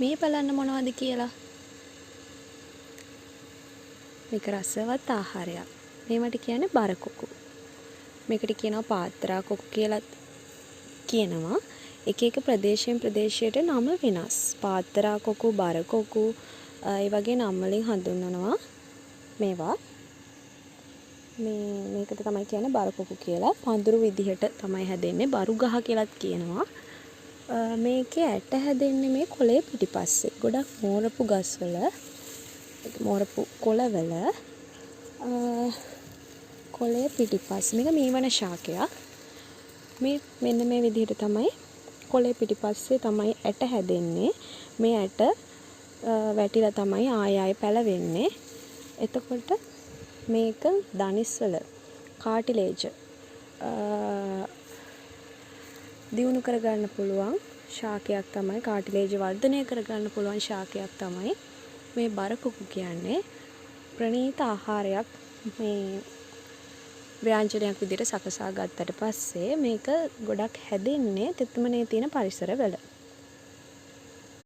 මේ බලන්න මොනවද කියලා. මේක රසවත් ආහාරයක්. මේවට කියන්නේ බරකොකු. මේකට කියනවා පාත්‍රා කොකු කියලා කියනවා. එක එක ප්‍රදේශයෙන් ප්‍රදේශයට නම වෙනස්. පාත්‍රා කොකු, බරකොකු ඒ වගේ නම් වලින් හඳුන්වනවා මේවා. මේකට තමයි කියන්නේ බරකොකු කියලා. පඳුරු විදිහට තමයි හැදෙන්නේ. බරු ගහ කියලාත් කියනවා. මේකේ ඇට හැදෙන්නේ මේ කොළේ පිටිපස්සේ. ගොඩක් මෝරපු ගස්වල, මෝරපු කොළවල කොළේ පිටිපස්සේ. මේක මීවන ශාකයක්. මෙන්න මේ විදිහට තමයි කොළේ පිටිපස්සේ තමයි ඇට හැදෙන්නේ. මේ ඇට වැටිලා තමයි ආය පැලවෙන්නේ. එතකොට මේක දනිස්වල කාටිලේජ් දියුණු කරගන්න පුළුවන් ශාකයක් තමයි, කාටිලේජ් වර්ධනය කරගන්න පුළුවන් ශාකයක් තමයි මේ බරකොකු කියන්නේ. ප්‍රණීත ආහාරයක්. මේ ව්‍යංජනයක් විදිහට සකසා ගත්තට පස්සේ මේක ගොඩක් හැදෙන්නේ තෙතමනේ තියෙන පරිසරවල.